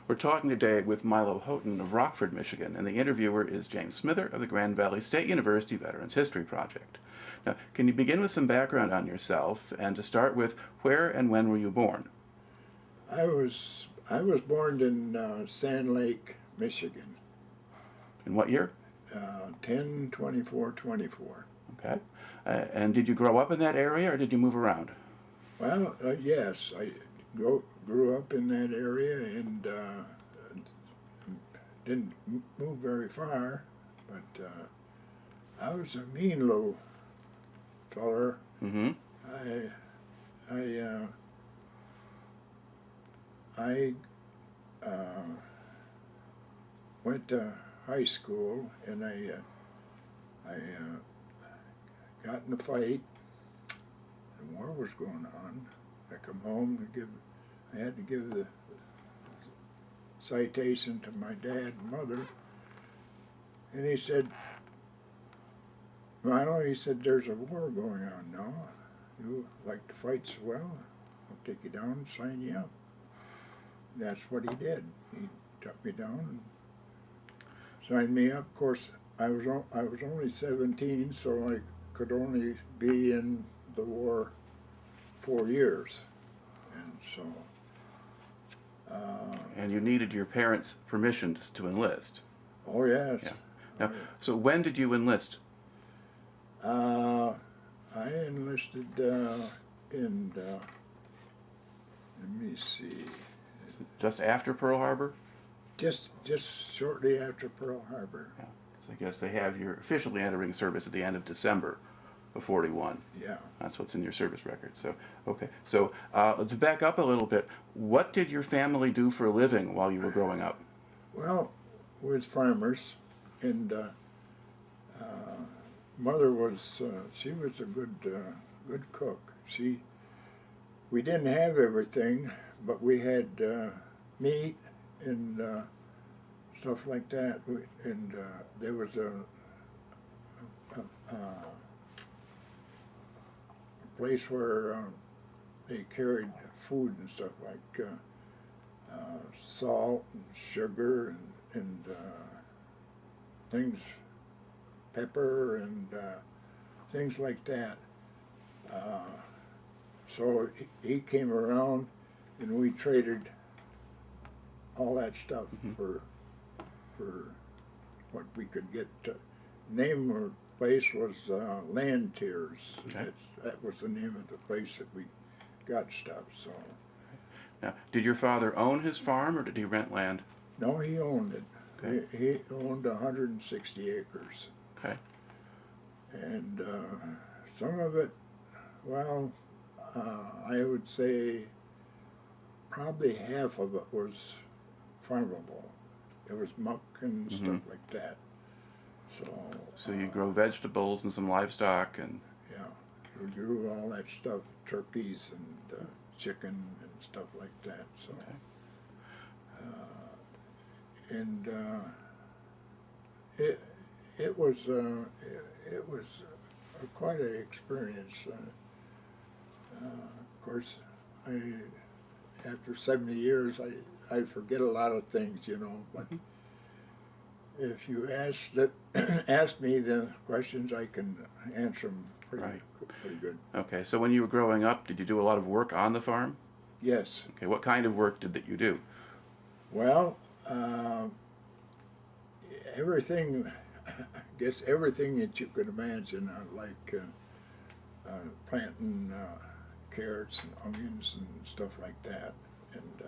We're talking today with Milo Houghton of Rockford, Michigan, and the interviewer is James Smither of the Grand Valley State University Veterans History Project. Now, can you begin with some background on yourself, and to start with, where and when were you born? I was born in Sand Lake, Michigan. In what year? 10/24/24. Okay. And did you grow up in that area, or did you move around? Well, yes, I grew up in that area and didn't move very far, but I was a mean little feller. Mm-hmm. I went to high school and I got in a fight. The war was going on. I come home to I had to give the citation to my dad and mother. And he said, Milo, he said, there's a war going on now. You like to fight so well, I'll take you down and sign you up. That's what he did. He took me down and signed me up. Of course, I was only 17, so I could only be in the war 4 years, and so. And you needed your parents' permission to enlist. Oh yes. Yeah. Now, so when did you enlist? I enlisted in. Let me see. Just after Pearl Harbor? Just shortly after Pearl Harbor. Yeah. So I guess they have you officially entering service at the end of December of '41. Yeah. That's what's in your service record. So, okay. So, to back up a little bit, what did your family do for a living while you were growing up? Well, with farmers, and mother was she was a good cook. We didn't have everything, but we had meat and stuff like that. There was a place where they carried food and stuff like salt and sugar and things, pepper and things like that. So he came around and we traded all that stuff for what we could get. Name of the place was Land Tiers. Okay. That was the name of the place that we got stuff. So. Now, did your father own his farm, or did he rent land? No, he owned it. Okay. He owned 160 acres. Okay. And some of it, well, I would say probably half of it was farmable. There was muck and stuff like that. So you grow vegetables and some livestock and... Yeah, we grew all that stuff, turkeys and chicken and stuff like that. So, Okay. And it was quite an experience. Of course, after 70 years, I forget a lot of things, but if you ask me the questions, I can answer them pretty good. Okay, so when you were growing up, did you do a lot of work on the farm? Yes. Okay, what kind of work did you do? Well, everything, I guess everything that you could imagine, like planting carrots and onions and stuff like that. And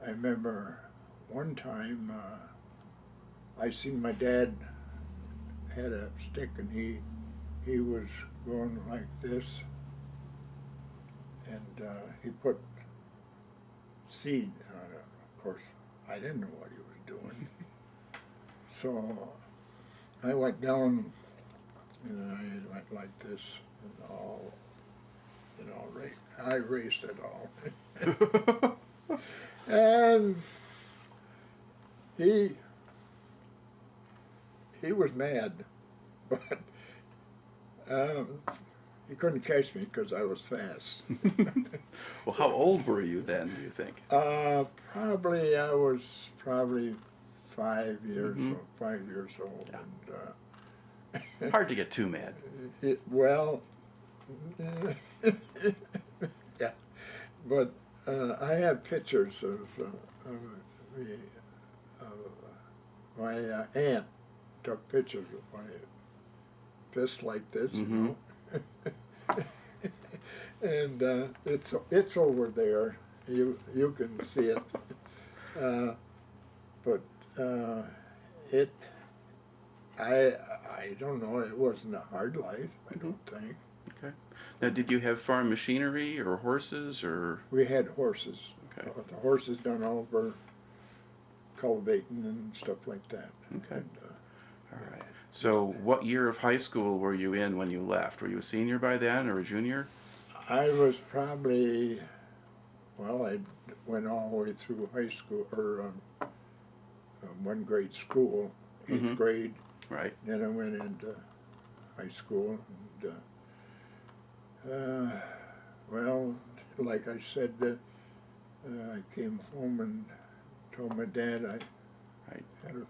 I remember one time I seen my dad had a stick and he was going like this, and he put seed on it. Of course, I didn't know what he was doing. So I went down and I went like this and all, I erased it all. And he was mad, but He couldn't catch me because I was fast. Well, how old were you then, do you think? Probably I was probably 5 years Mhm. old, 5 years old, Yeah. and Hard to get too mad. well, yeah, but I have pictures of the, my aunt took pictures of my fist like this, you Mhm. know. And it's over there. You can see it, but it I don't know. It wasn't a hard life. I don't think. Okay. Now, did you have farm machinery or horses or? We had horses. Okay. The horses done all of our cultivating and stuff like that. Okay. And, All right. So, what year of high school were you in when you left? Were you a senior by then or a junior? I was probably, well, I went all the way through high school, or one grade school, 8th Mhm. grade. Right. Then I went into high school, and well, like I said, I came home and told my dad I Right. got in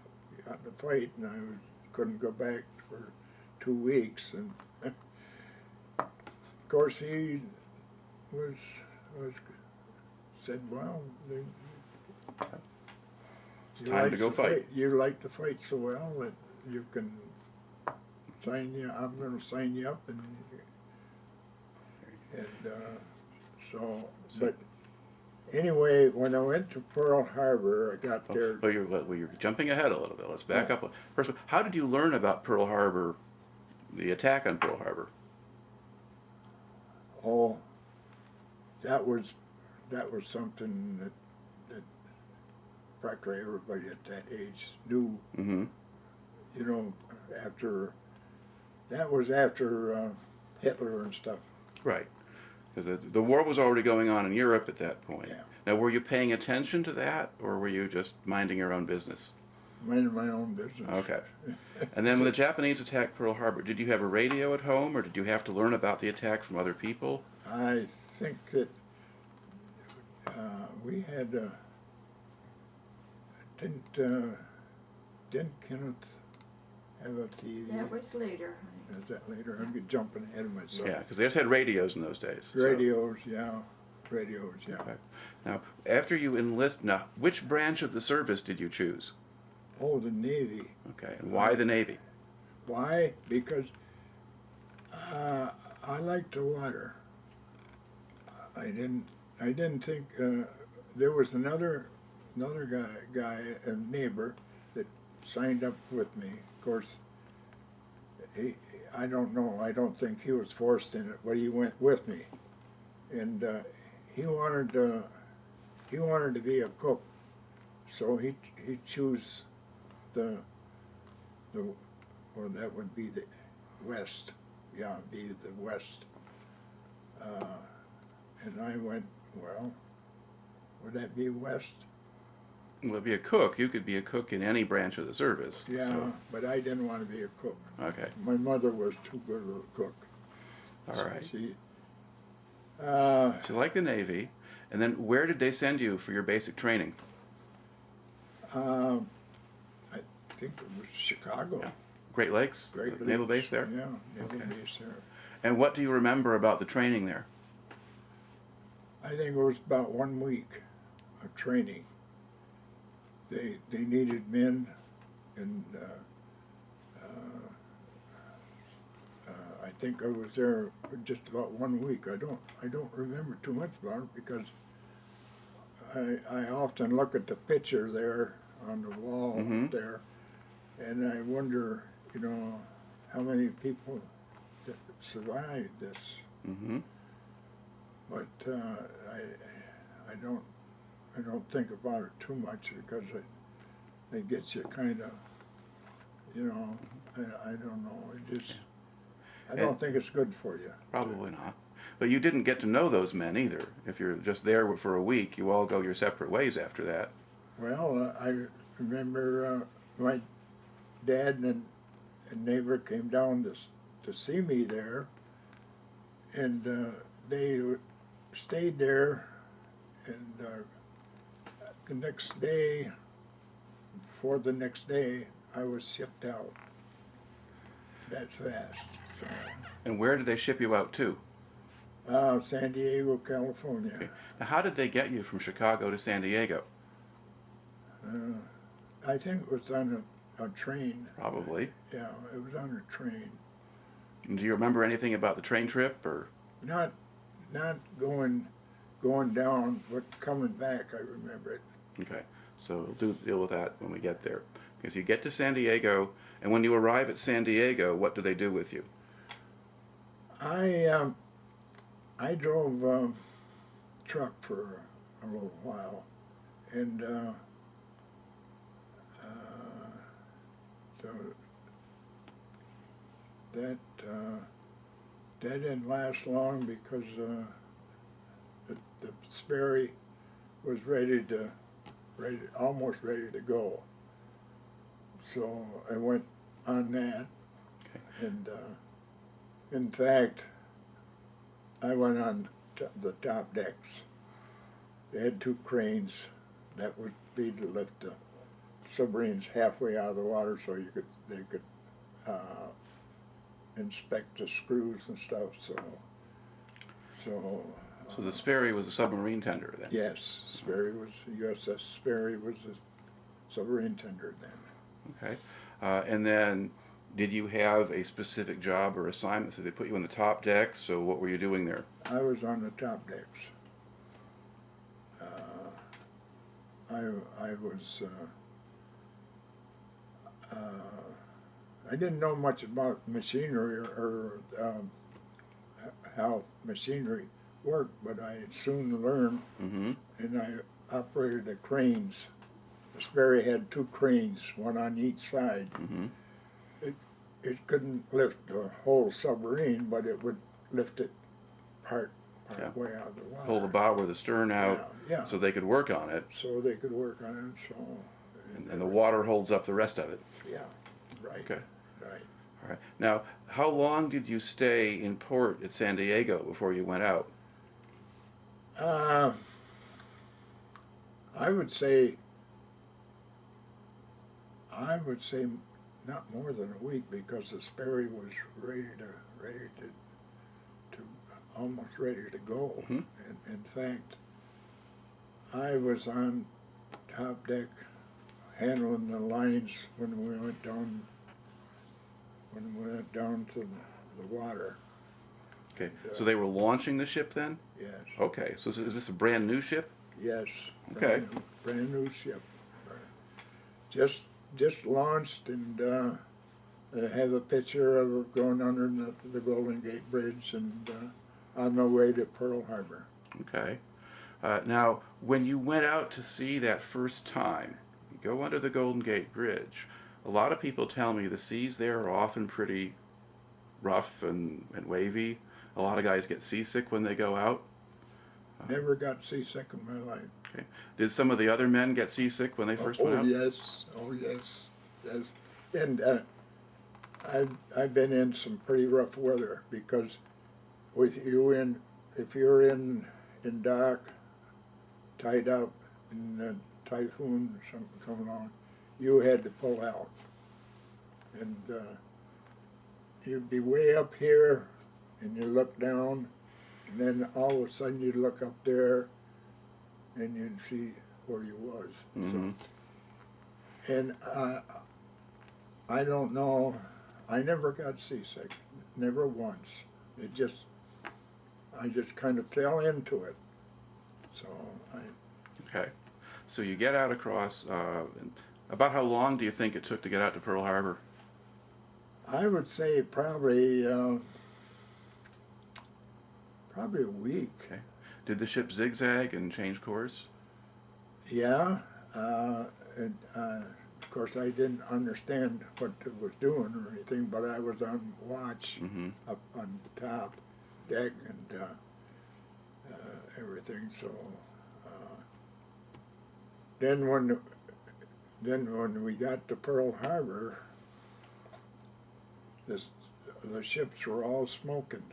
a fight, and couldn't go back for 2 weeks, and of course he was said, well, It's time to go fight. You like to fight so well that you can sign you. I'm going to sign you up, and so. But anyway, when I went to Pearl Harbor, I got there. Well, you're jumping ahead a little bit. Let's back up. First of all, how did you learn about Pearl Harbor, the attack on Pearl Harbor? Oh, that was something that practically everybody at that age knew. Mm-hmm. You know, that was after Hitler and stuff. Right. Because the war was already going on in Europe at that point. Yeah. Now, were you paying attention to that, or were you just minding your own business? Minding my own business. Okay. And then when the Japanese attacked Pearl Harbor, did you have a radio at home, or did you have to learn about the attack from other people? I think that we had didn't Kenneth have a TV? That was later. Is that later? I'm jumping ahead of myself. Yeah, because they just had radios in those days. so- Radios, yeah. Radios, yeah. Okay. Now, after you enlist, now, which branch of the service did you choose? Oh, the Navy. Okay, and why the Navy? Why? Because I liked the water. I didn't think there was another guy, a neighbor, that signed up with me. Of course, I don't know. I don't think he was forced in it, but he went with me, and he wanted to be a cook, so he chose or that would be the West. Yeah, be the West. And I went, well, would that be West? Well, be a cook. You could be a cook in any branch of the service. Yeah, so- but I didn't want to be a cook. Okay. My mother was too good of a cook. All right. She, So you like the Navy, and then where did they send you for your basic training? I think it was Chicago. Yeah. Great Lakes? Great Naval Lakes. Base there? Yeah, Naval Okay. Base there. And what do you remember about the training there? I think it was about 1 week of training. They needed men, and I think I was there just about 1 week. I don't remember too much about it because I often look at the picture there on the wall Mhm. up there, and I wonder, you know, how many people that survived this. Mm-hmm. But I don't think about it too much because it gets you kind of, you know, I don't know. I don't think it's good for you. Probably not. But you didn't get to know those men either. If you're just there for a week, you all go your separate ways after that. Well, I remember my dad and neighbor came down to see me there, and they stayed there, and the next day, before the next day, I was shipped out that fast. So, And where did they ship you out to? San Diego, California. Okay. Now, how did they get you from Chicago to San Diego? I think it was on a train. Probably. Yeah, it was on a train. And do you remember anything about the train trip, or? Not going down, but coming back, I remember it. Okay, so we'll deal with that when we get there. Because you get to San Diego, and when you arrive at San Diego, what do they do with you? I drove truck for a little while, and so that didn't last long because the Sperry was almost ready to go. So I went on that, Okay. and in fact, I went on the top decks. They had two cranes that would be to lift the submarines halfway out of the water, so they could inspect the screws and stuff. So The Sperry was a submarine tender then? yes, USS Sperry was a submarine tender then. Okay. And then, did you have a specific job or assignment? So they put you on the top deck, so what were you doing there? I was on the top decks. I was. I didn't know much about machinery or how machinery worked, but I soon learned, Mm-hmm. and I operated the cranes. The Sperry had two cranes, one on each side. Mm-hmm. It couldn't lift the whole submarine, but it would lift it part Yeah. way out of the water. Pull the bow or the stern out, Yeah. so they could work on it, So they could work on it. So. and the water holds up the rest of it. Yeah. Right. Okay. Right. All right. Now, how long did you stay in port at San Diego before you went out? I would say not more than a week, because the Sperry was ready to almost ready to go. Mm-hmm. In fact, I was on top deck handling the lines when we went down to the water. Okay. So they were launching the ship then? Yes. Okay. So is this a brand new ship? Yes. Okay. Brand new ship. Just launched, and I have a picture of it going under the Golden Gate Bridge, and on my way to Pearl Harbor. Okay. Now, when you went out to sea that first time, you go under the Golden Gate Bridge. A lot of people tell me the seas there are often pretty rough and wavy. A lot of guys get seasick when they go out. Never got seasick in my life. Okay. Did some of the other men get seasick when they first went out? Yes. Oh yes. Yes. And I've been in some pretty rough weather, because if you're in dock, tied up, and a typhoon or something coming on, you had to pull out, and you'd be way up here, and you look down, and then all of a sudden you'd look up there, and you'd see where you was. Mm-hmm. So, and I don't know, I never got seasick, never once. I just kind of fell into it. So Okay. So you get out across. About how long do you think it took to get out to Pearl Harbor? I would say probably a week. Okay. Did the ship zigzag and change course? Yeah. Of course, I didn't understand what it was doing or anything, but I was on watch Mm-hmm. up on the top deck and everything. So then when we got to Pearl Harbor, the ships were all smoking.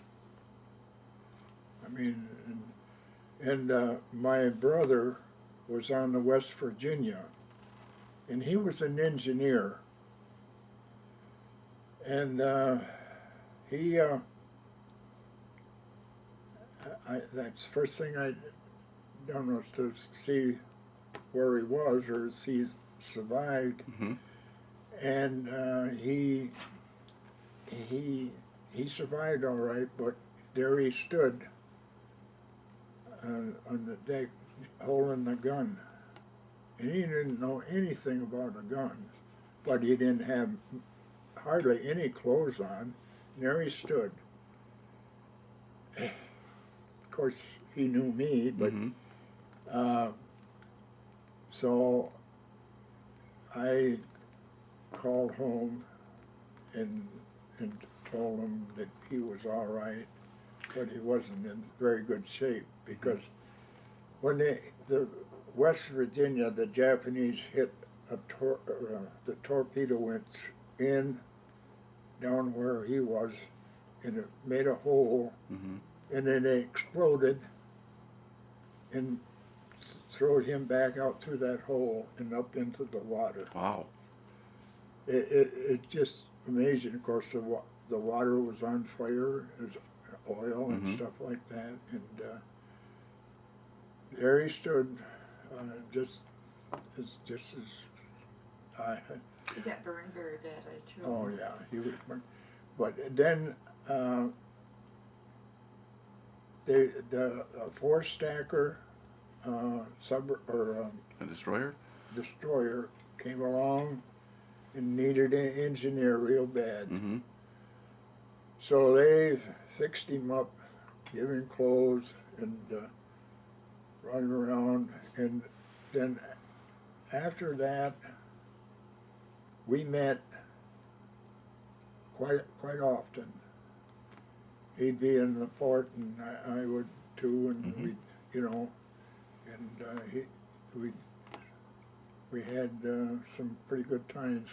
I mean, and my brother was on the West Virginia, and he was an engineer. And he, that's the first thing I done was to see where he was or see he survived. Mm-hmm. And he survived all right, but there he stood on the deck holding the gun. And he didn't know anything about a gun, but he didn't have hardly any clothes on. And there he stood. Of course, he knew me, but Mm-hmm. So I called home and told him that he was all right, but he wasn't in very good shape because when the West Virginia, the Japanese hit the torpedo went in down where he was, and it made a hole, Mm-hmm. and then it exploded and threw him back out through that hole and up into the water. Wow. It's just amazing. Of course, the water was on fire, there's oil and Mm-hmm. stuff like that, and there he stood, just as He got burned very badly too. oh yeah, he was burned. But then the four stacker A destroyer? destroyer came along and needed an engineer real bad. Mm-hmm. So they fixed him up, gave him clothes, and run around. And then after that, we met quite often. He'd be in the port, and I would too, and Mm-hmm. we'd, and we had some pretty good times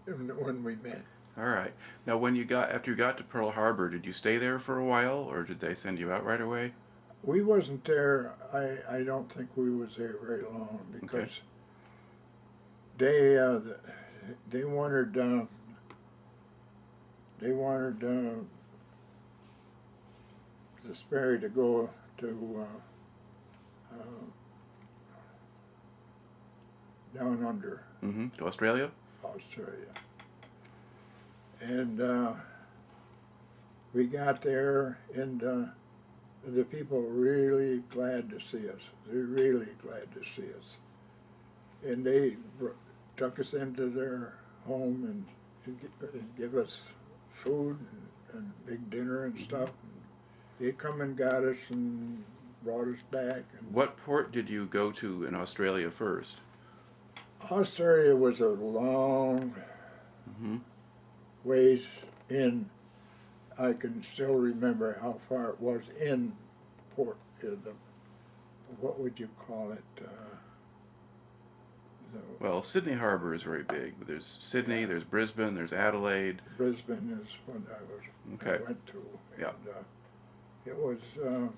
when we met. All right. Now, after you got to Pearl Harbor, did you stay there for a while, or did they send you out right away? We wasn't there. I don't think we was there very long because they wanted the Sperry to go to down under Mm-hmm. To Australia? Australia, and we got there, and the people were really glad to see us. They're really glad to see us, and they took us into their home and give us food and big dinner and stuff. And they come and got us and brought us back. And What port did you go to in Australia first? Australia was a long Mm-hmm. ways in. I can still remember how far it was in port. What would you call it? Well, Sydney Harbor is very big. There's Sydney, there's Brisbane, there's Adelaide. Brisbane is what I Okay. went to. Yeah. And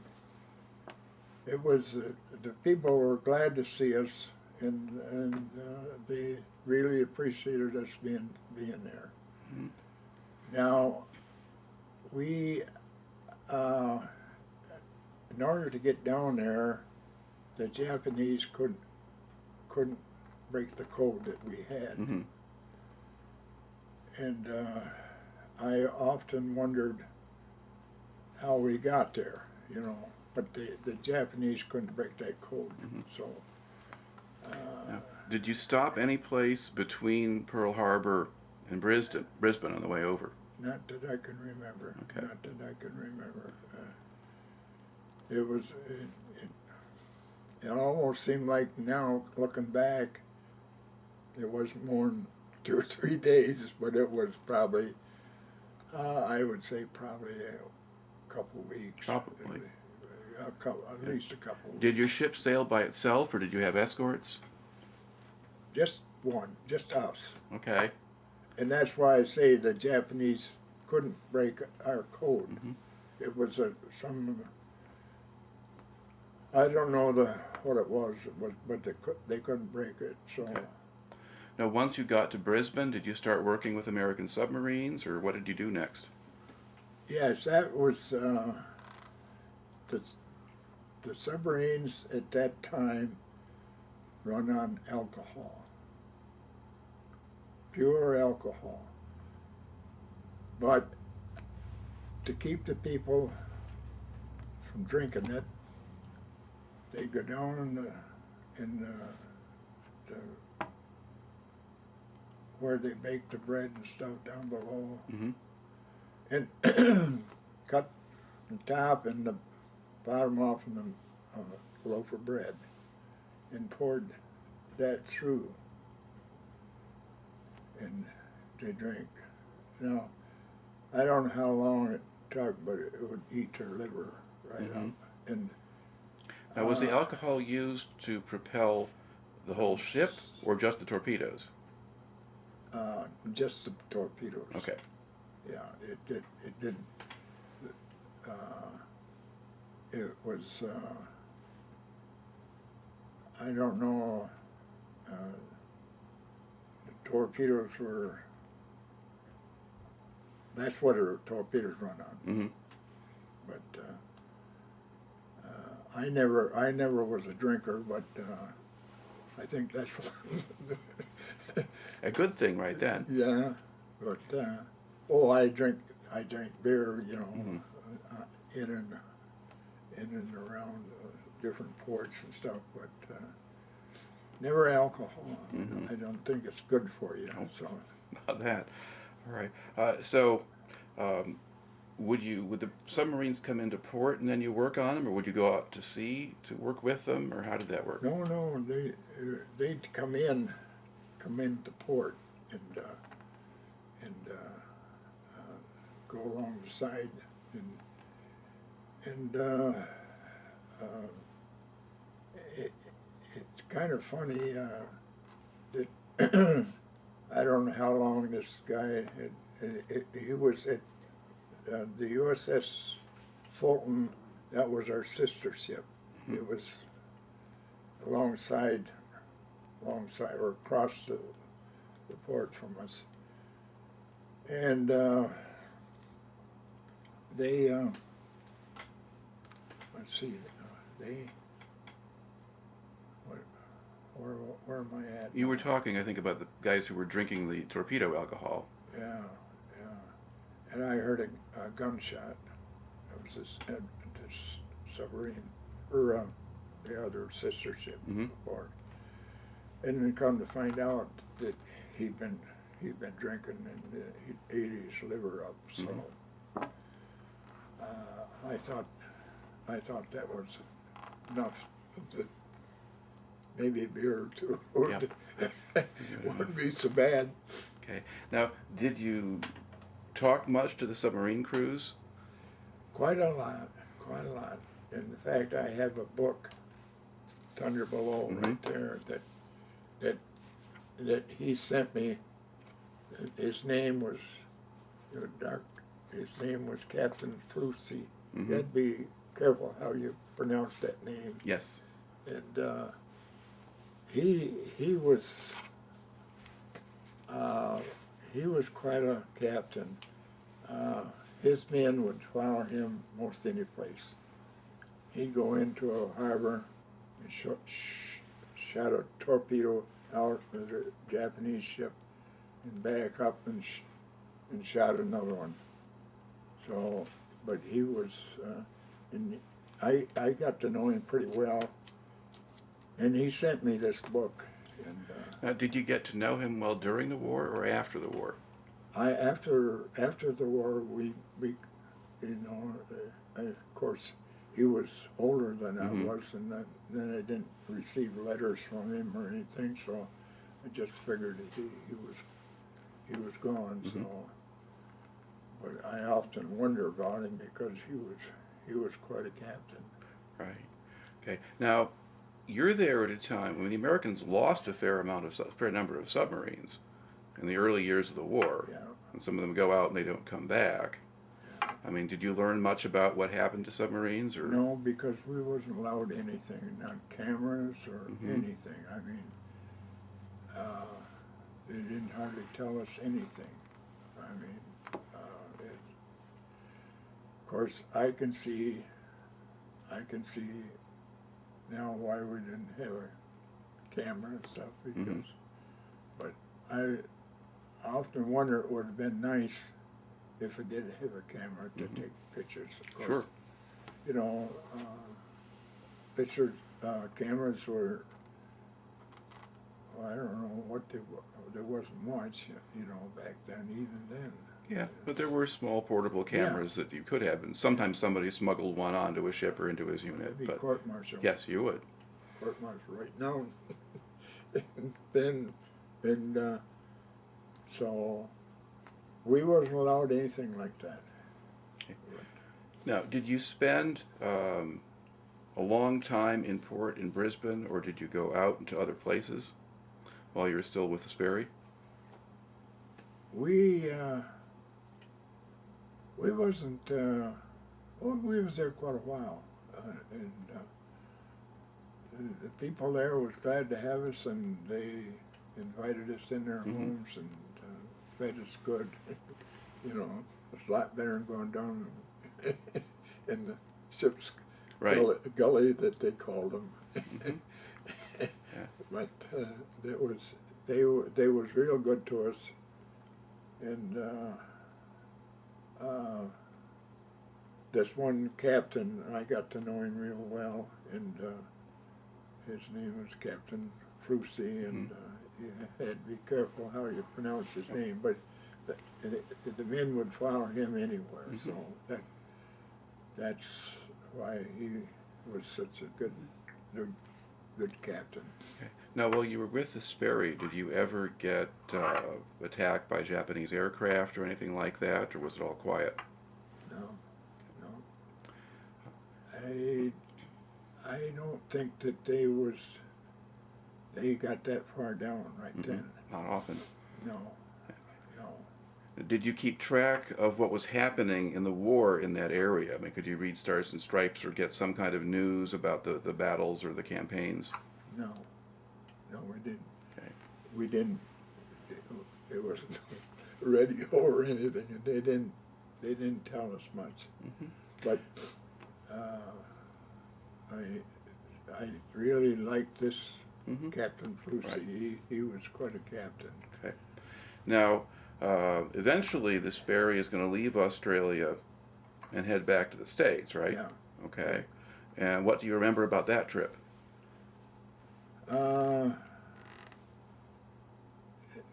it was the people were glad to see us, and they really appreciated us being there. Mhm. Now, we, in order to get down there, the Japanese couldn't break the code that we had. Mm-hmm. And I often wondered how we got there, but the Japanese couldn't break that code. Mm-hmm. So Now, did you stop any place between Pearl Harbor and Brisbane on the way over? not that I can remember. Okay. Not that I can remember. It was. It almost seemed like now, looking back, it wasn't more than 2 or 3 days, but it was probably, I would say probably a couple of weeks. Probably. At least a couple of Did weeks. your ship sail by itself, or did you have escorts? Just one, just us. Okay. And that's why I say the Japanese couldn't break our code. Mm-hmm. It was I don't know what it was, but they couldn't break it. So Okay. Now, once you got to Brisbane, did you start working with American submarines, or what did you do next? yes, that was the the submarines at that time run on alcohol, pure alcohol. But to keep the people from drinking it, they go down the where they bake the bread and stuff down below, Mm-hmm. and cut the top and the bottom off of the loaf of bread, and poured that through, and they drink. Now, I don't know how long it took, but it would eat their liver right Mhm. up. And Now, was the alcohol used to propel the whole ship, or just the torpedoes? just the torpedoes. Okay. Yeah, it didn't. It was. I don't know. The torpedoes were. That's what our torpedoes run on. Mm-hmm. But I never was a drinker, but I think that's what. A good thing, right then. Yeah, but oh, I drink beer, you know, Mhm. in and around different ports and stuff, but never alcohol. Mhm. I don't think it's good for you. Nope. So Not that. All right. Um, would the submarines come into port and then you work on them, or would you go out to sea to work with them, or how did that work? no, they'd come into port and go along the side and it's kind of funny that I don't know how long this guy he was at the USS Fulton. That was our sister ship. Mhm. It was alongside or across the port from us, and they let's see, they where am I at? You were talking, I think, about the guys who were drinking the torpedo alcohol. Yeah, and I heard a gunshot. It was this submarine, or the other sister ship Mhm. aboard. And then come to find out that he'd been drinking and he ate his liver up. So Mhm. I thought that was enough. That maybe a beer or two wouldn't be so bad. Okay. Now, did you talk much to the submarine crews? Quite a lot. In fact, I have a book, Thunder Below, Mhm. right there that he sent me. His name was his name was Captain Flusy. Mhm. You had to be careful how you pronounce that name. Yes. And he was quite a captain. His men would follow him most any place. He'd go into a harbor and shot a torpedo out of the Japanese ship and back up and shot another one. So, but he was, and I got to know him pretty well, and he sent me this book. And Now, did you get to know him well during the war or after the war? after the war, we you know, of course, he was older than Mhm. I was, and then I didn't receive letters from him or anything, so I just figured that he was gone. Mhm. So, but I often wonder about him because he was quite a captain. Right. Okay. Now, you're there at a time when the Americans lost a fair number of submarines in the early years of the war, Yeah. and some of them go out and they don't come back. I mean, did you learn much about what happened to submarines, or? No, because we wasn't allowed anything, not cameras or Mhm. anything. I mean, they didn't hardly tell us anything. I mean, of course, I can see now why we didn't have a camera and stuff because, Mhm. but I often wonder it would have been nice if it did have a camera to Mhm. take pictures. Of course, Sure. you know, picture cameras were, well, I don't know what they were. There wasn't much, you know, back then, even then. Yeah, but there were small portable cameras that you could have, and sometimes somebody smuggled one onto a ship or into his unit. That'd be But court-martial. yes, you would. Court-martial right now. then, and so we wasn't allowed anything like that. Okay. Now, did you spend a long time in port in Brisbane, or did you go out into other places while you were still with the Sperry? We wasn't. Well, we was there quite a while, and the people there was glad to have us, and they invited us in their Mhm. homes and fed us good. You know, it's a lot better than going down in the ship's Right. gully that they called them. Mhm. Yeah. But they was real good to us, and this one captain, I got to know him real well, and his name was Captain Frucy, and you had to be careful how you pronounce his name, but the men would follow him anywhere, Mhm. so that's why he was such a good captain. Okay. Now, while you were with the Sperry, did you ever get attacked by Japanese aircraft or anything like that, or was it all quiet? No, no. I don't think that they got that far down right Mhm. then. Not often. No, no. Did you keep track of what was happening in the war in that area? I mean, could you read Stars and Stripes or get some kind of news about the battles or the campaigns? No, no, we didn't. Okay. We didn't. It wasn't radio or anything, and they didn't tell us much. Mhm. But I really liked this Mhm. Captain Flusy. Right. He was quite a captain. Okay. Now, eventually, the Sperry is going to leave Australia and head back to the States, right? Yeah. Okay. And what do you remember about that trip?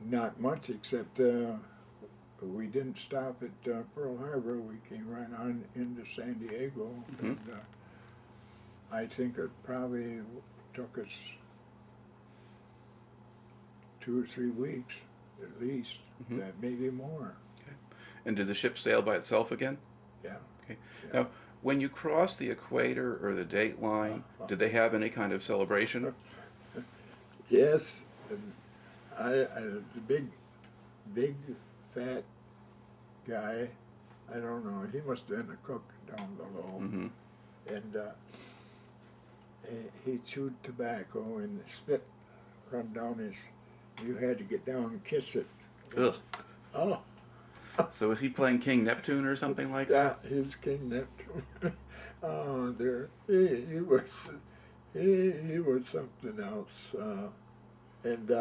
Not much, except we didn't stop at Pearl Harbor. We came right on into San Diego, and I think it probably took us 2 or 3 weeks, at least, maybe more. Okay. And did the ship sail by itself again? Yeah. Okay. Yeah. Now, when you crossed the equator or the date line, did they have any kind of celebration? Yes, and the big fat guy, I don't know, he must have been a cook down below, Mm-hmm. and he chewed tobacco and the spit run down his, you had to get down and kiss it. Ugh. Oh, So was he playing King Neptune or something like that? yeah, he was King Neptune. Oh dear, he was something else. And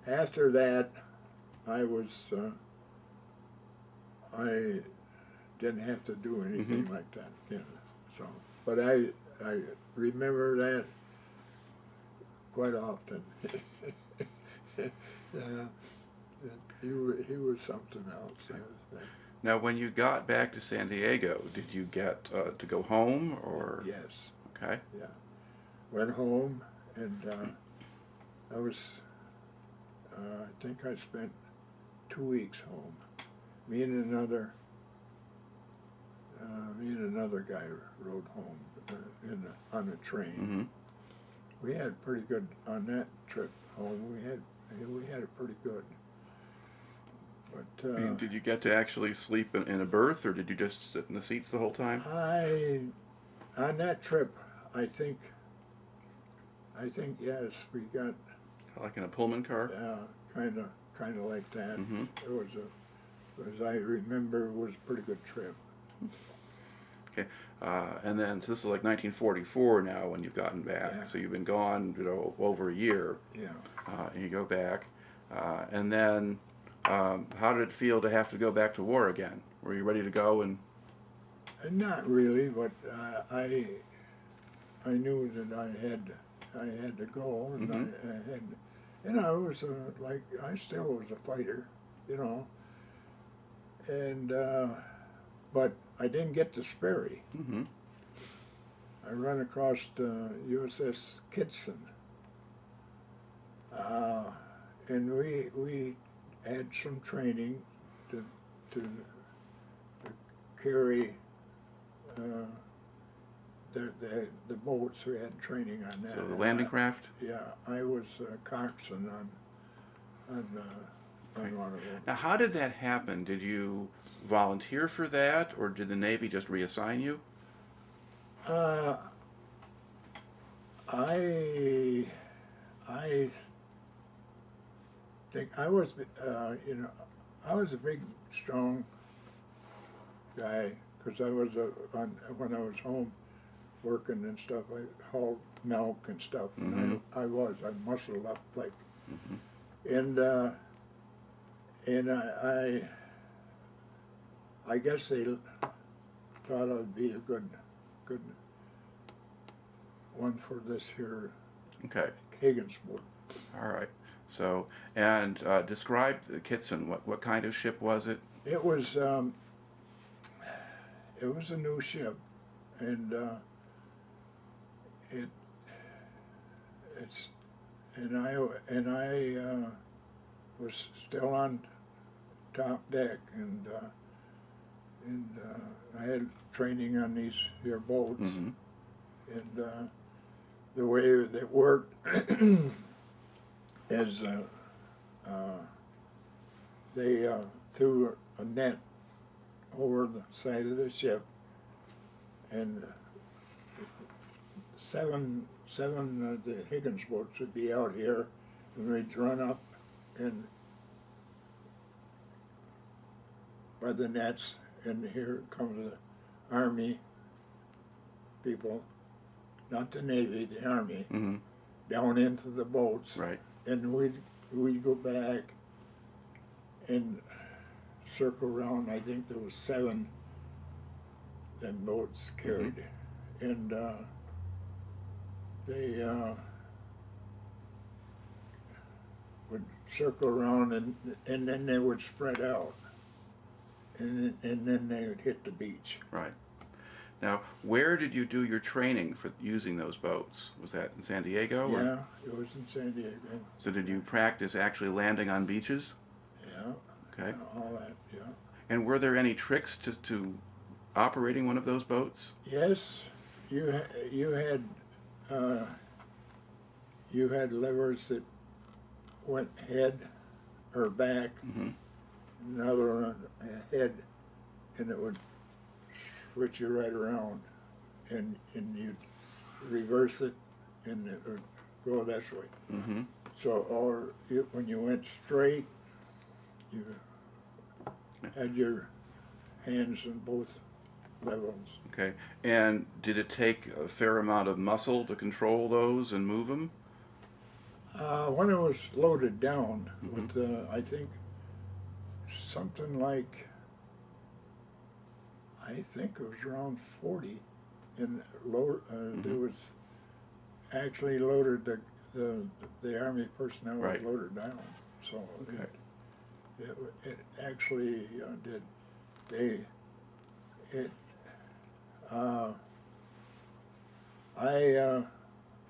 after that, I didn't have to do anything like that again. So, but I remember that quite often. Yeah, he was something else. Now, when you got back to San Diego, did you get to go home, or? Yes. Okay. Yeah. Went home, and I think I spent 2 weeks home. Me and another guy rode home on a train. Mm-hmm. We had pretty good on that trip home. We had it pretty good. But I mean, did you get to actually sleep in a berth, or did you just sit in the seats the whole time? on that trip, I think yes, we got Like in a Pullman car? kind of like that. Mm-hmm. It was as I remember, it was a pretty good trip. Okay. And then, so this is like 1944 now when you've gotten back. Yeah. So you've been gone, over a year, Yeah. and you go back. And then, how did it feel to have to go back to war again? Were you ready to go? And Not really, but I knew that I had to go, and I had, and I was like I still was a fighter, you know, and but I didn't get to Sperry. mm-hmm. I run across the USS Kittson, and we had some training to carry the boats. We had training on that. So the landing craft? Yeah, I was coxswain on one of them. Now, how did that happen? Did you volunteer for that, or did the Navy just reassign you? I think I was, I was a big, strong guy because I was when I was home working and stuff. I hauled milk and stuff, and I muscled up like, and I guess they thought I'd be a good one for this here Okay. Higgins boat. All right. So, and describe the Kittson. What kind of ship was it? It was a new ship, and I was still on top deck, and I had training on these here boats, Mm-hmm. and the way it worked is they threw a net over the side of the ship, and seven of the Higgins boats would be out here, and we'd run up and by the nets, and here comes the Army people, not the Navy, the Army, Mm-hmm. down into the boats, Right. and we'd go back and circle around. I think there was 7 them boats carried, and they would circle around, and then they would spread out, and then they would hit the beach. Right. Now, where did you do your training for using those boats? Was that in San Diego? Or? Yeah, it was in San Diego. So did you practice actually landing on beaches? Yeah. Okay. All that, yeah. And were there any tricks to operating one of those boats? Yes, you had levers that went head or back, Mm-hmm. another one head, and it would switch you right around, and you'd reverse it, and it would go this way. Mm-hmm. So, when you went straight, you had your hands in both levels. Okay. And did it take a fair amount of muscle to control those and move them? When it was loaded down with, I think, something like, I think it was around 40, and there was actually loaded the Army personnel Right. was loaded down, so Okay. it actually did.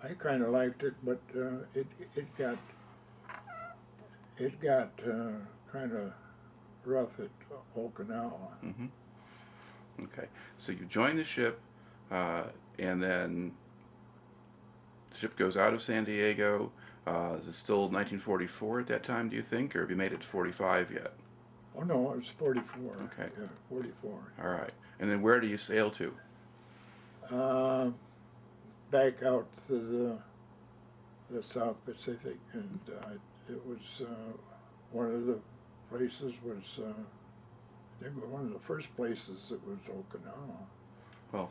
I kind of liked it, but it got kind of rough at Okinawa. Mm-hmm. Okay. So you join the ship, and then the ship goes out of San Diego. Is it still 1944 at that time, do you think, or have you made it to 45 yet? Oh, no, it was 44. Okay. Yeah, 44. All right. And then where do you sail to? Back out to the South Pacific, and it was one of the places was, I think one of the first places it was Okinawa. Well,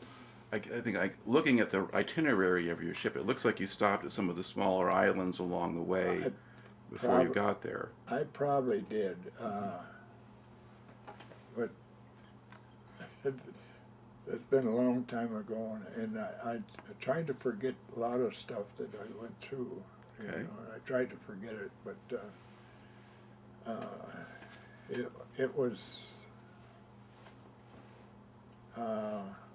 I think looking at the itinerary of your ship, it looks like you stopped at some of the smaller islands along the way before you got there. I probably did, but it's been a long time ago, and I tried to forget a lot of stuff that I went through. You Okay. know, I tried to forget it, but it was.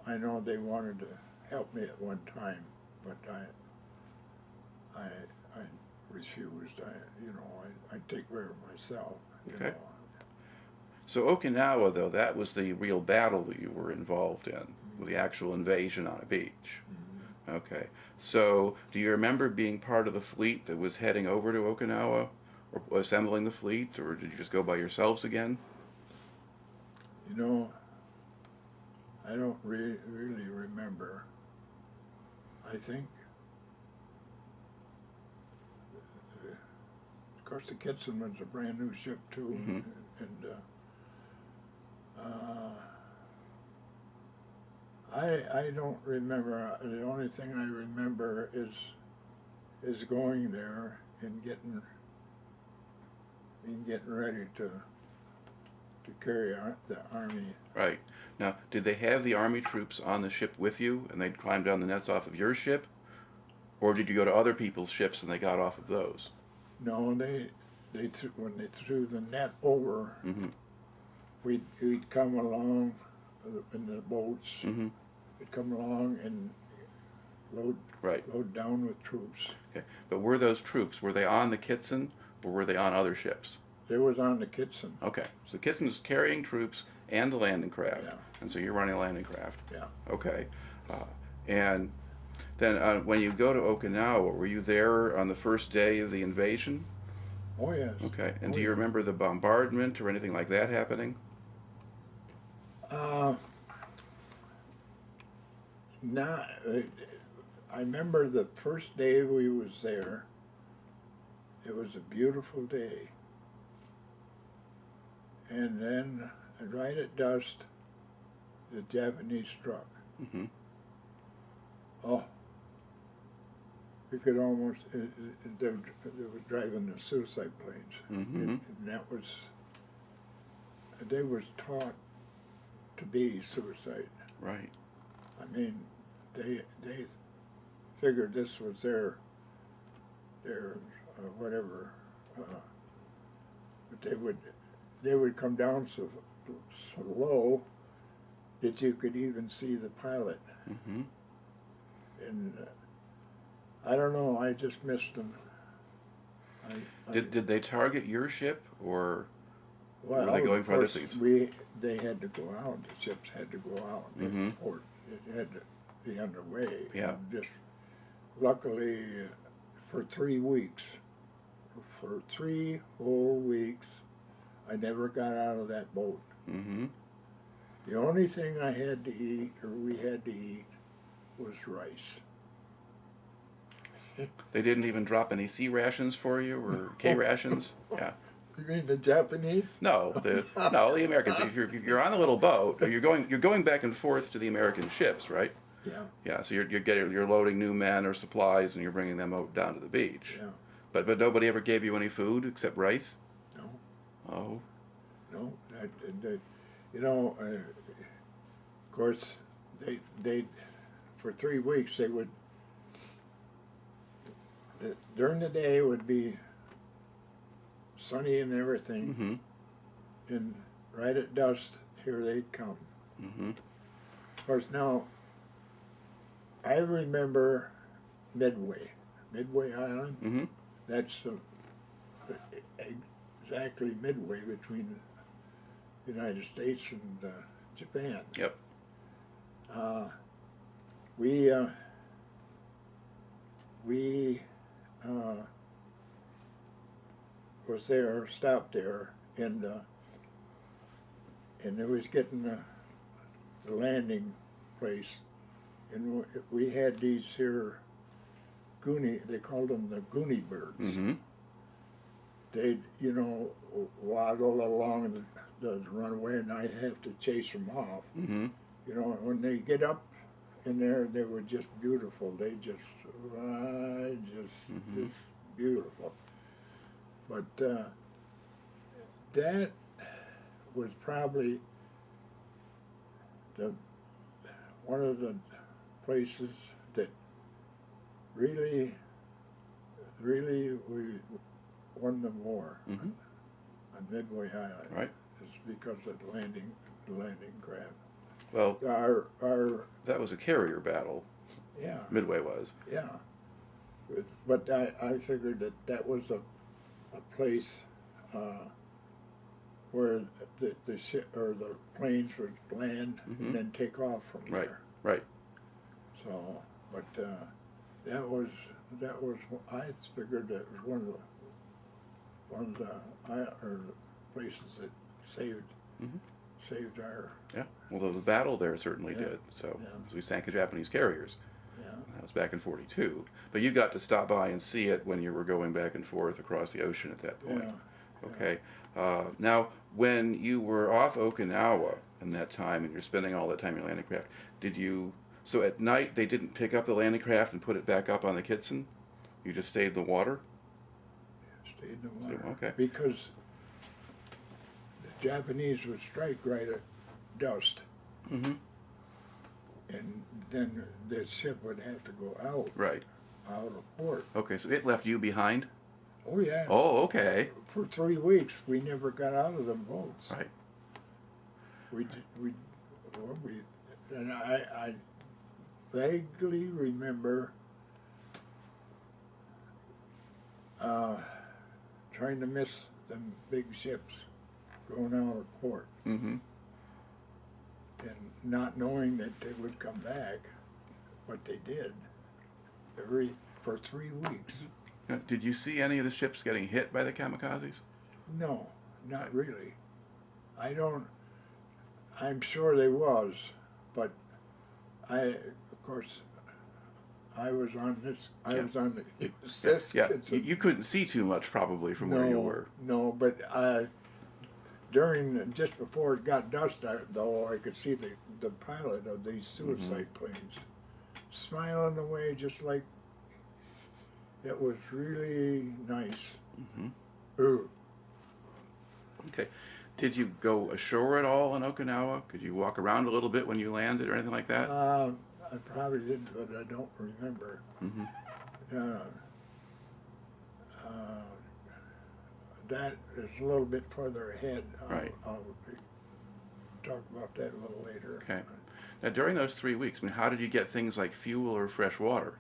I know they wanted to help me at one time, but I refused. I take care of myself. You Okay. know. So Okinawa, though, that was the real battle that you were involved in, with the actual invasion on a beach. Mm-hmm. Okay. So do you remember being part of the fleet that was heading over to Okinawa, or assembling the fleet, or did you just go by yourselves again? You know, I don't really remember. I think, of course, the Kittson was a brand new ship too, Mm-hmm. and I don't remember. The only thing I remember is going there and getting ready to carry out the army. Right. Now, did they have the Army troops on the ship with you, and they'd climb down the nets off of your ship? Or did you go to other people's ships and they got off of those? No, when they threw the net over, Mm-hmm. we'd come along in the boats. Mm-hmm. We'd come along and Right. load down with troops. Okay. But were those troops, were they on the Kittson, or were they on other ships? They was on the Kittson. Okay. So Kittson is carrying troops and the landing craft. Yeah. And so you're running a landing craft. Yeah. Okay. And then when you go to Okinawa, were you there on the first day of the invasion? Oh yes. Okay. And Oh, do you yeah. remember the bombardment or anything like that happening? Not. I remember the first day we was there. It was a beautiful day. And then, right at dusk, the Japanese struck. Mm-hmm. Oh, we could almost, they were driving the suicide planes. Mm-hmm. And that was, they was taught to be suicide. Right. I mean, they figured this was their whatever, but they would come down so low that you could even see the pilot. Mm-hmm. And I don't know, I just missed them. Did they target your ship, or Well, were they going of for other course, things? they had to go out. The ships had to go out. Mhm. Or it had to be underway. Yeah. And just luckily, for 3 weeks, for 3 whole weeks, I never got out of that boat. Mm-hmm. The only thing I had to eat, or we had to eat, was rice. They didn't even drop any C rations for you, or K rations? Yeah. You mean the Japanese? No, the Americans. If you're on a little boat, or you're going back and forth to the American ships, right? Yeah. Yeah. So you're loading new men or supplies, and you're bringing them out down to the beach. Yeah. But nobody ever gave you any food except rice. No. Oh. No. Of course, they for 3 weeks they would. During the day it would be sunny and everything, Mm-hmm. and right at dusk, here they'd come. Mm-hmm. Of course, now, I remember Midway Island. Mm-hmm. That's exactly midway between the United States and Japan. Yep. We was there, stopped there, and and it was getting the landing place, and we had these here goonie, they called them the goonie birds. Mm-hmm. They'd, you know, waddle along the runway, and I'd have to chase them off. Mm-hmm. You know, when they get up in there, they were just beautiful. They just beautiful. But that was probably one of the places that really we won the war Mm-hmm. on Midway Island. Right. It's because of the landing craft. Well, Our that was a carrier battle. yeah. Midway was. Yeah, but I figured that was a place where the ship or the planes would land Mhm. and then take off from Right. there. Right. So, but that was I figured that was one of the places that saved Mm-hmm. our Yeah. Well, the battle there certainly Yeah. did. So, Yeah. as we sank the Japanese carriers. yeah. That was back in '42. But you got to stop by and see it when you were going back and forth across the ocean at that point. Yeah. Okay. Now, when you were off Okinawa in that time and you're spending all that time in your landing craft, so at night they didn't pick up the landing craft and put it back up on the Kittson? You just stayed in the water? Stayed in the water. Okay. Because the Japanese would strike right at dusk, Mm-hmm. and then the ship would have to go out Right. of port. Okay, so it left you behind? Oh yeah. Oh, okay. For 3 weeks, we never got out of them boats. Right. And I vaguely remember trying to miss them big ships going out of port, Mm-hmm. and not knowing that they would come back, but they did. For 3 weeks. Did you see any of the ships getting hit by the kamikazes? No, not really. I'm sure they was, but of course, I was on the USS Yeah, Kittson. you couldn't see too much probably from where you were. No, but just before it got dusk, though, I could see the pilot of these suicide planes smiling away, just like it was really nice. Mm-hmm. Ooh. Okay. Did you go ashore at all in Okinawa? Could you walk around a little bit when you landed or anything like that? I probably did, but I don't remember. Mm-hmm. That is a little bit further ahead. Right. I'll talk about that a little later. Okay. Now, during those 3 weeks, I mean, how did you get things like fuel or fresh water?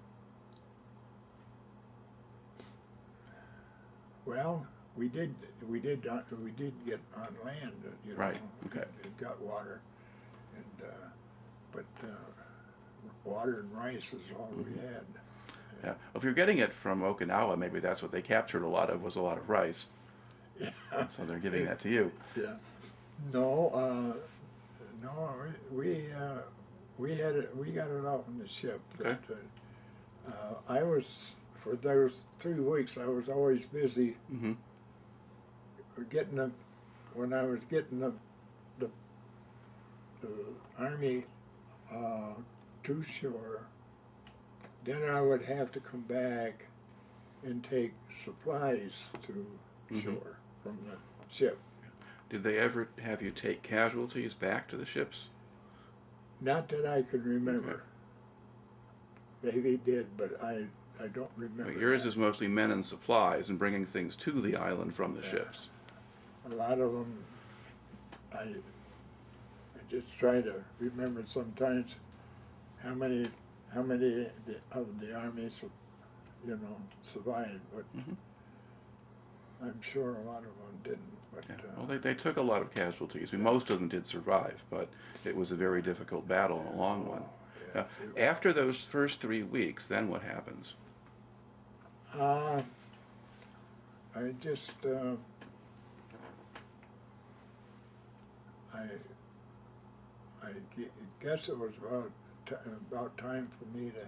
Well, we did get on land. You know, Right, okay. It got water, and but water and rice is all we had. Yeah. Well, if you're getting it from Okinawa, maybe that's what they captured a lot of rice. Yeah. So they're giving that to you. Yeah. No, we had it. We got it off on the ship. Okay. But, I was for those 3 weeks. I was always busy Mm-hmm. when I was getting the army to shore. Then I would have to come back and take supplies to shore from the ship. Did they ever have you take casualties back to the ships? Not that I can remember. Maybe it did, but I don't remember. But yours that. is mostly men and supplies and bringing things to the island from the Yeah. ships. A lot of them, I just try to remember sometimes how many of the armies, survived, but I'm sure a lot of them didn't. But Yeah. Well, they took a lot of casualties. I mean, most of them did survive, but it was a very difficult battle and a long one. yeah, Now, after those first 3 weeks, then what happens? I just I guess it was about time for me to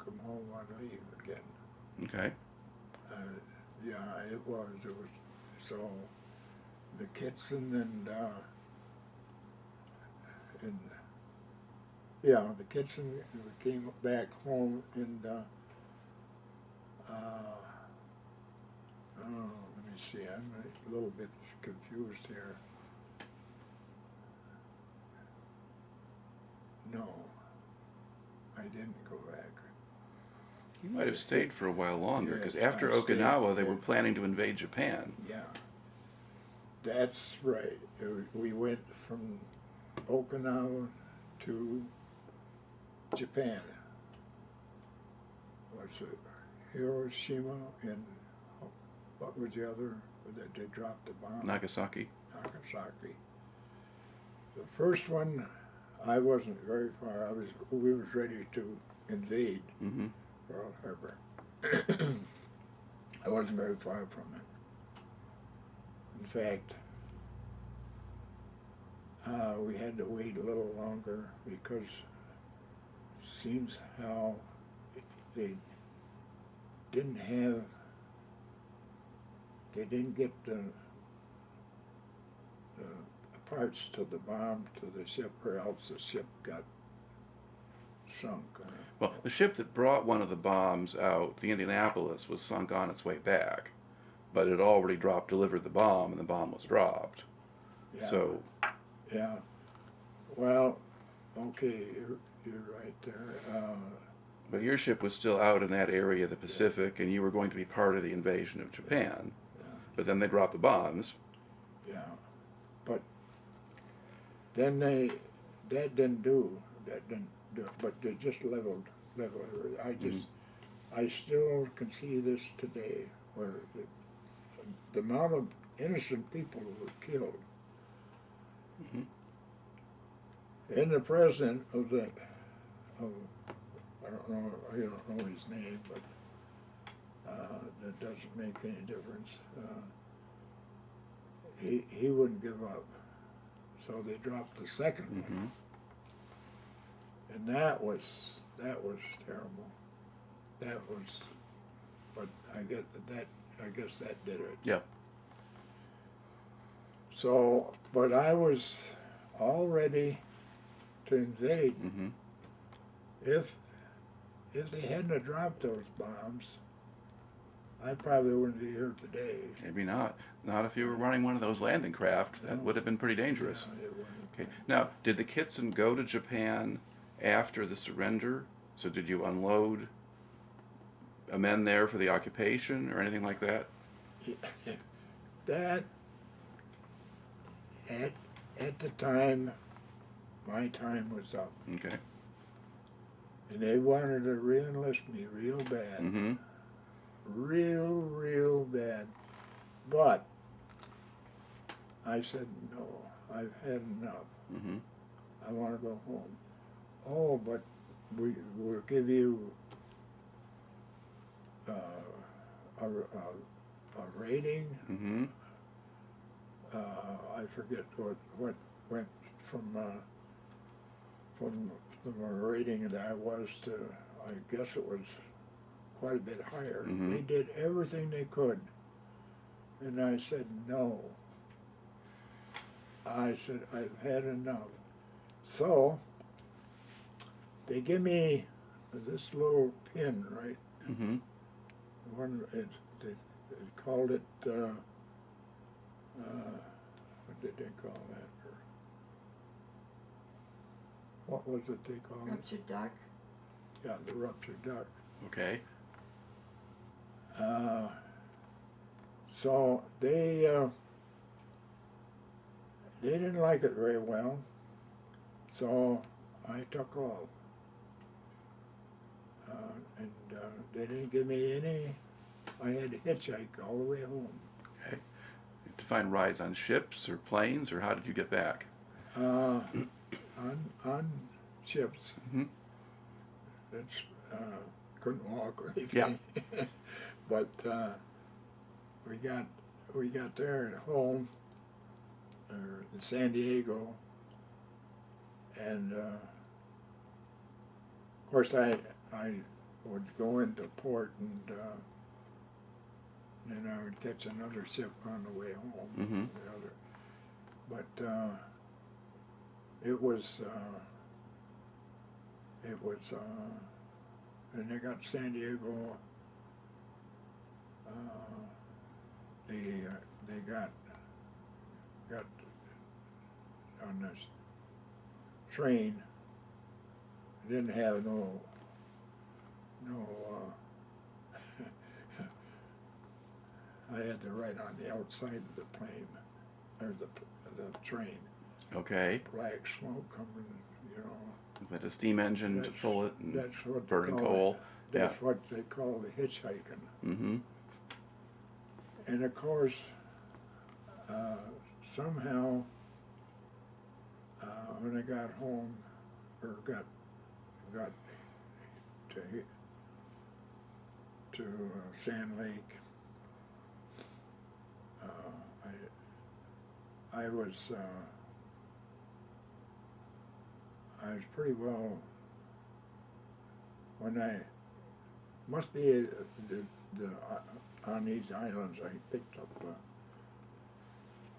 come home on leave again. Okay. Yeah, it was. So the Kittson and yeah, the Kittson came back home and let me see. I'm a little bit confused here. No, I didn't go back. You might have stayed for a while longer, because Yes, after I stayed, Okinawa, they yeah. were planning to invade Japan. Yeah, that's right. We went from Okinawa to Japan. Was it Hiroshima and what was the other? That they dropped the bomb? Nagasaki. Nagasaki. The first one, I wasn't very far. We was ready to invade Mm-hmm. Pearl Harbor. I wasn't very far from it. In fact, we had to wait a little longer because it seems how they didn't get the parts to the bomb to the ship, or else the ship got sunk. Well, the ship that brought one of the bombs out, the Indianapolis, was sunk on its way back, but it had already delivered the bomb, and the bomb was dropped. Yeah. So, Yeah. Well, okay, you're right there. but your ship was still out in that area of the Pacific, and you were going to be part of the invasion of Japan. Yeah. But then they dropped the bombs. Yeah, but then that didn't do, but they just leveled everything. I still can see this today, where the amount of innocent people who were killed. Mm-hmm. And the president I don't know his name, but that doesn't make any difference. He wouldn't give up, so they dropped the second Mm-hmm. one, and that was terrible. But I guess that did it. Yeah. So, but I was all ready to invade. Mm-hmm. If they hadn't have dropped those bombs, I probably wouldn't be here today. Maybe not. Not if you were running one of those landing craft. That No. would have been pretty dangerous. Yeah, it wouldn't. Okay. Now, did the Kittson go to Japan after the surrender? So did you unload men there for the occupation or anything like that? That at the time, my time was up, Okay. and they wanted to re-enlist me real bad, Mm-hmm. real bad. But I said no. I've had enough. Mm-hmm. I want to go home. Oh, but we'll give you a rating. Mm-hmm. I forget what went from the rating that I was to, I guess it was quite a bit higher. Mm-hmm. They did everything they could, and I said no. I said I've had enough. So they give me this little pin, right? Mm-hmm. They called it, what did they call that? What was it they called it? Ruptured duck. Yeah, the ruptured duck. Okay. So they didn't like it very well, so I took off. And they didn't give me any, I had to hitchhike all the way home. Okay. To find rides on ships or planes, or how did you get back? On ships. Mm-hmm. That's, couldn't walk or anything. Yeah. But we got there at home, in San Diego, and of course I would go into port, and then I would catch another ship on the way home. Mm-hmm. But it was and they got San Diego. They got on this train. It didn't have no I had to ride on the outside of the plane, or the train. Okay. Black smoke coming, you know. With a steam engine to pull it and That's what burning they call coal. it. That's what they call the hitchhiking. Mm-hmm. And of course, somehow, when I got home, or got to Sand Lake, I was pretty well, when I must be on these islands, I picked up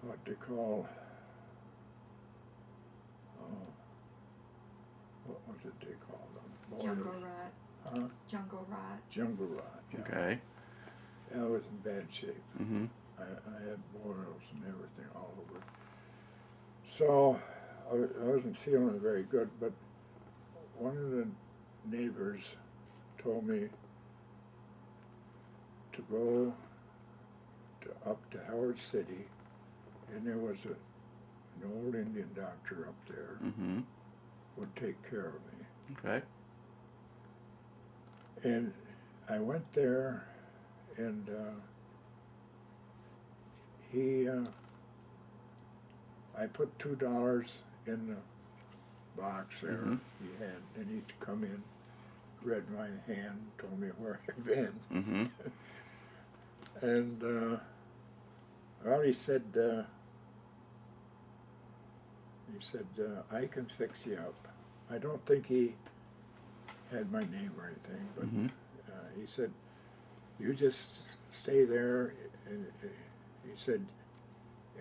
what they call, what was it they called them? Jungle Boilers. rot. Huh? Jungle rot. Jungle rot. Yeah. Okay. I was in bad shape. Mm-hmm. I had boils and everything all over. So I wasn't feeling very good, but one of the neighbors told me to go up to Howard City, and there was an old Indian doctor up there Mm-hmm. would take care of me. Okay. And I went there, and I put $2 in the box there. Mhm. He had, and he'd come in, read my hand, told me where I'd been, Mm-hmm. and well, he said, I can fix you up. I don't think he had my name or anything, but Mm-hmm. he said, you just stay there, and he said,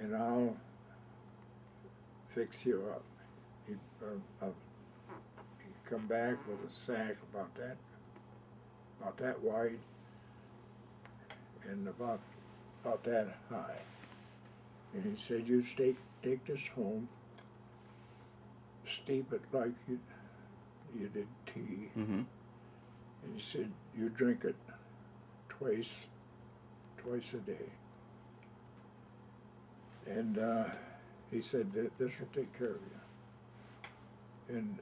and I'll fix you up. He'd come back with a sack about that wide, and about that high. And he said, you take this home, steep it like you did tea. Mm-hmm. And he said, you drink it twice a day. And he said, this will take care of you. And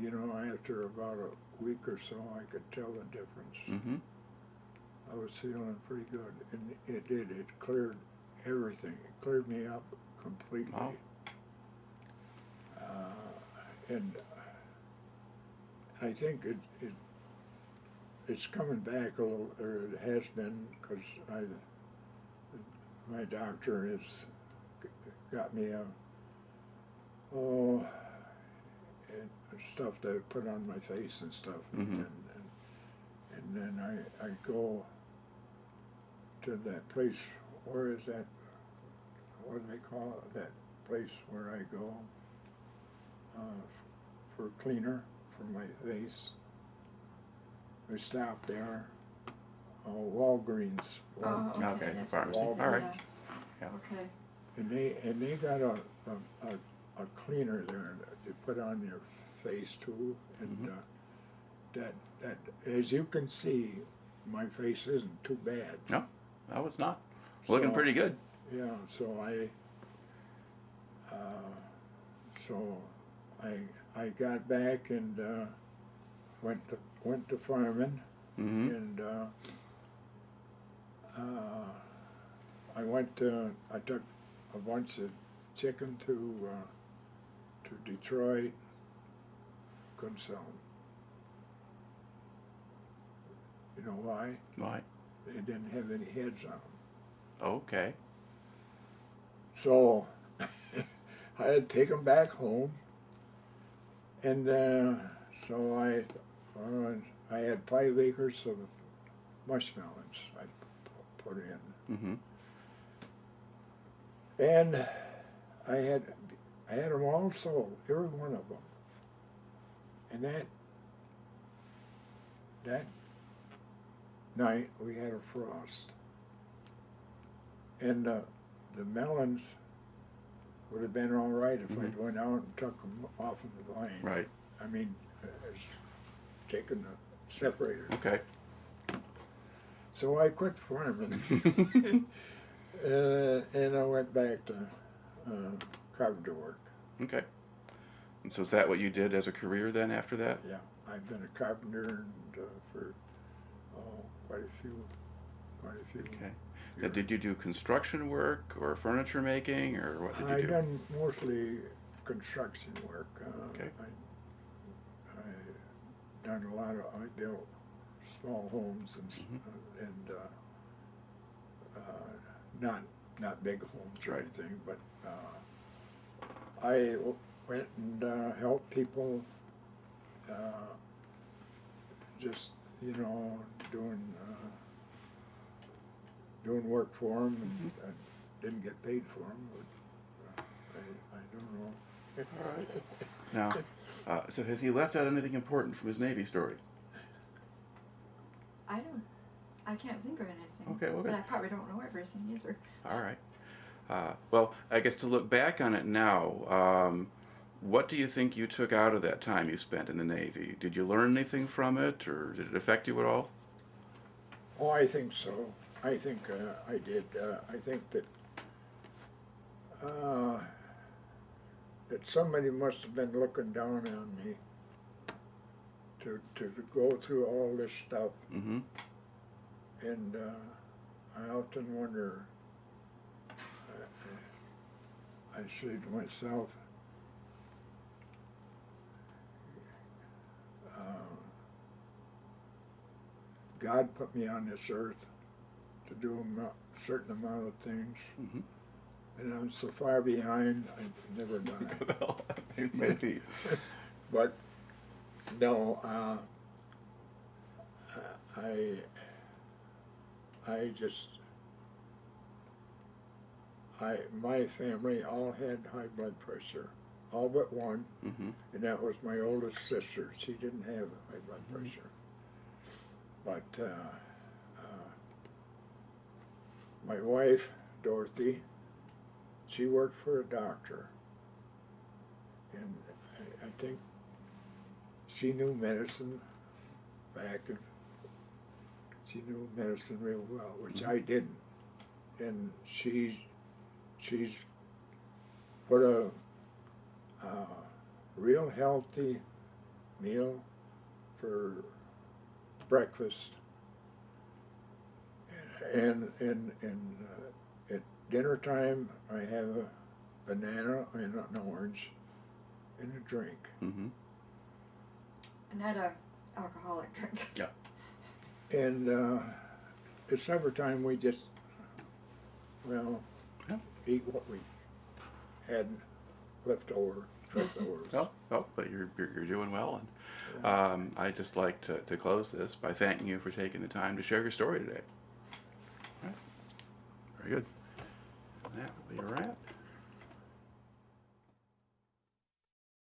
you know, after about a week or so, I could tell the difference. Mm-hmm. I was feeling pretty good, and it did. It cleared everything. It cleared me up completely. Wow. And I think it's coming back a little, or it has been, because my doctor has got me stuff to put on my face and stuff, Mm-hmm. and then I go to that place. Where is that? What do they call it? That place where I go for cleaner for my face. We stop there. Walgreens. Oh, okay. Okay, That's pharmacy. what All right. Yeah. Yeah. Okay. And they got a cleaner there that you put on your face too, and that as you can see, my face isn't too bad. No, that was not. Looking So- pretty good. Yeah, so I got back and went to farming, Mm-hmm. and I took a bunch of chicken to Detroit. Couldn't sell them. You know why? Why? They didn't have any heads on them. Okay. So I had to take them back home, and so I had 5 acres of mushmelons I put in, Mm-hmm. and I had them all sold, every one of them, and that night we had a frost, and the melons would have been all right if I'd went out and took them off of the vine. Right. I mean, taking the separator. Okay. So I quit farming, and I went back to carpenter work. Okay. And so is that what you did as a career then after that? Yeah, I've been a carpenter and, for quite a few. Okay. Now, did you do construction work or furniture making, or what did you do? I done mostly construction work. Okay. I done a lot of. I built small homes and not big homes or Right. anything, but I went and helped people. Just doing work for them, and I didn't get paid for them, but I don't know. All right. Now, so has he left out anything important from his Navy story? I can't think of anything. Okay, well, But good. I probably don't know everything either. All right. Well, I guess to look back on it now, what do you think you took out of that time you spent in the Navy? Did you learn anything from it, or did it affect you at all? Oh, I think so. I think I did. I think that that somebody must have been looking down on me to go through all this stuff, Mm-hmm. and I often wonder. I say to myself, God put me on this earth to do a certain amount of things, Mm-hmm. and I'm so far behind, I've never done it. Well, maybe. But no, my family all had high blood pressure, all but one, Mm-hmm. and that was my oldest sister. She didn't have high blood pressure. But my wife, Dorothy, she worked for a doctor, and I think she knew medicine she knew medicine real well, which I didn't. And she's put a real healthy meal for breakfast, and at dinner time I have a banana and an orange and a drink. Mm-hmm. And not a alcoholic drink. Yeah. And at summertime we just, Yeah. eat what we had leftovers. Well, but you're doing well, and I'd just like to close this by thanking you for taking the time to share your story today. All right. Very good. And that will be a wrap.